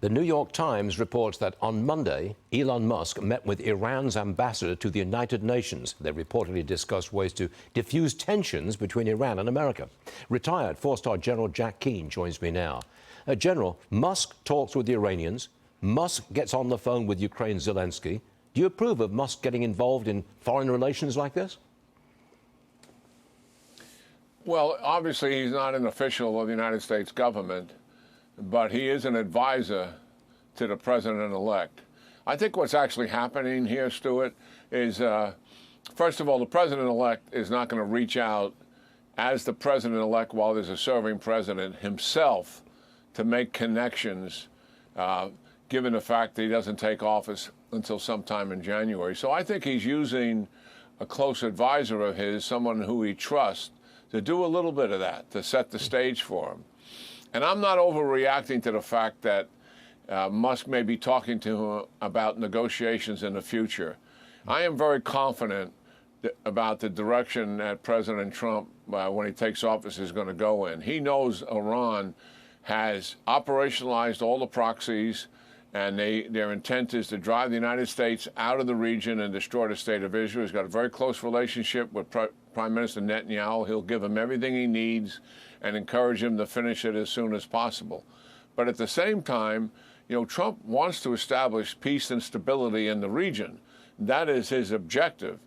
The New York Times reports that on Monday, Elon Musk met with Iran's ambassador to the United Nations. They reportedly discussed ways to diffuse tensions between Iran and America. Retired four-star General Jack Keane joins me now. General, Musk talks with the Iranians. Musk gets on the phone with Ukraine's Zelensky. Do you approve of Musk getting involved in foreign relations like this? Well, obviously, he's not an official of the United States government, but he is an advisor to the president-elect. I think what's actually happening here, Stuart, is, first of all, the president-elect is not going to reach out as the president-elect while there's a serving president himself to make connections, given the fact that he doesn't take office until sometime in January. So I think he's using a close advisor of his, someone who he trusts, to do a little bit of that, to set the stage for him. And I'm not overreacting to the fact that Musk may be talking to him about negotiations in the future. I am very confident about the direction that President Trump, when he takes office, is going to go in. He knows Iran has operationalized all the proxies, and their intent is to drive the United States out of the region and destroy the state of Israel. He's got a very close relationship with Prime Minister Netanyahu. He'll give him everything he needs and encourage him to finish it as soon as possible. But at the same time, you know, Trump wants to establish peace and stability in the region. That is his objective.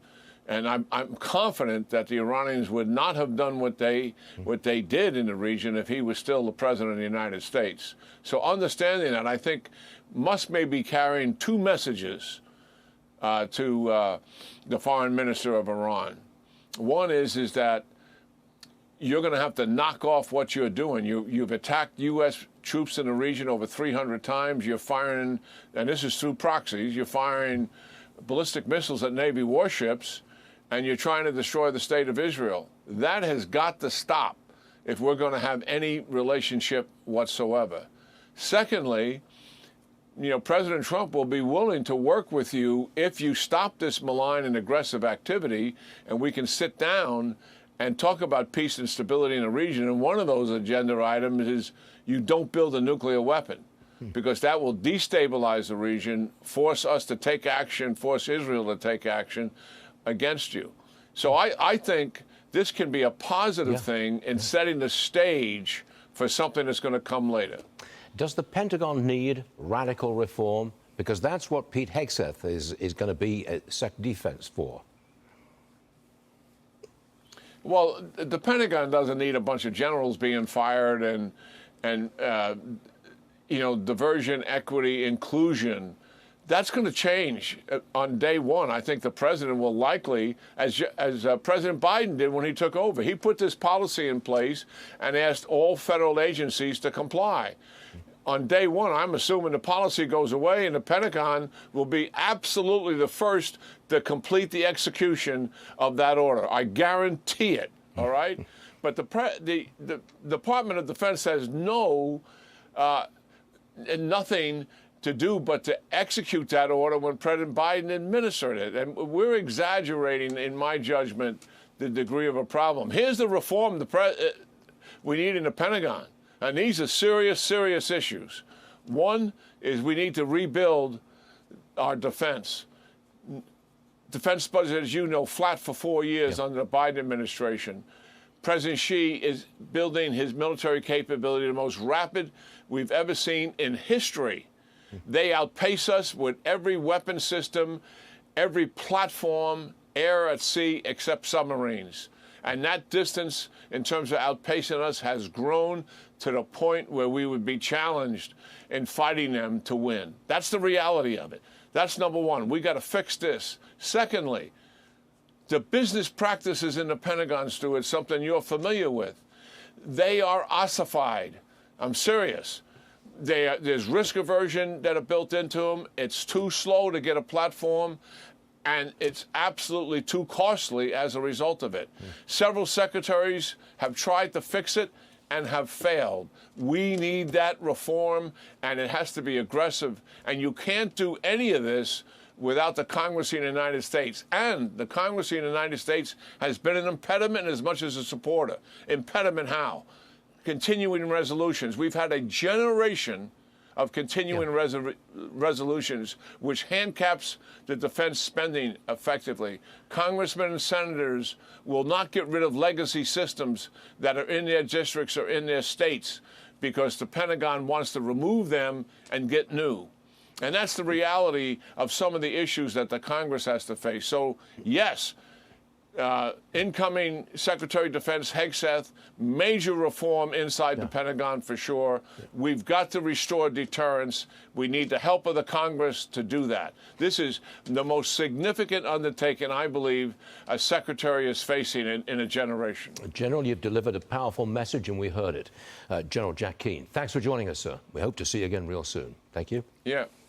And I'm confident that the Iranians would not have done what they did in the region if he was still the president of the United States. So understanding that, I think Musk may be carrying two messages to the foreign minister of Iran. One is that you're going to have to knock off what you're doing. You've attacked U.S. troops in the region over 300 times. You're firing, and this is through proxies, you're firing ballistic missiles at Navy warships, and you're trying to destroy the state of Israel. That has got to stop if we're going to have any relationship whatsoever. Secondly, you know, President Trump will be willing to work with you if you stop this malign and aggressive activity, and we can sit down and talk about peace and stability in the region. And one of those agenda items is you don't build a nuclear weapon, because that will destabilize the region, force us to take action, force Israel to take action against you. So I think this can be a positive thing in setting the stage for something that's going to come later. Does the Pentagon need radical reform? Because that's what Pete Hegseth is going to be a Sec Defense for. Well, the Pentagon doesn't need a bunch of generals being fired and you know, diversion, equity, inclusion. That's going to change on day one. I think the president will likely, as President Biden did when he took over, he put this policy in place and asked all federal agencies to comply. On day one, I'm assuming the policy goes away, and the Pentagon will be absolutely the first to complete the execution of that order. I guarantee it, all right? But the Department of Defense has nothing to do but to execute that order when President Biden administered it. And we're exaggerating, in my judgment, the degree of a problem. Here's the reform we need in the Pentagon. And these are serious, serious issues. One is we need to rebuild our defense. Defense budget, as you know, flat for 4 years under the Biden administration. President Xi is building his military capability the most rapid we've ever seen in history. They outpace us with every weapon system, every platform, air, at sea, except submarines. And that distance, in terms of outpacing us, has grown to the point where we would be challenged in fighting them to win. That's the reality of it. That's number one. We got to fix this. Secondly, the business practices in the Pentagon, Stuart, something you're familiar with. They are ossified. I'm serious. There's risk aversion that are built into them. It's too slow to get a platform, and it's absolutely too costly as a result of it. Several secretaries have tried to fix it and have failed. We need that reform, and it has to be aggressive. And you can't do any of this without the Congress of the United States. And the Congress of the United States has been an impediment as much as a supporter. Impediment how? Continuing resolutions. We've had a generation of continuing resolutions, which handicaps the defense spending effectively. Congressmen and senators will not get rid of legacy systems that are in their districts or in their states because the Pentagon wants to remove them and get new. And that's the reality of some of the issues that the Congress has to face. So, yes, incoming Secretary of Defense Hegseth, major reform inside the Pentagon for sure. We've got to restore deterrence. We need the help of the Congress to do that. This is the most significant undertaking, I believe, a secretary is facing in a generation. General, you've delivered a powerful message, and we heard it. General Jack Keane, thanks for joining us, sir. We hope to see you again real soon. Thank you. Yeah.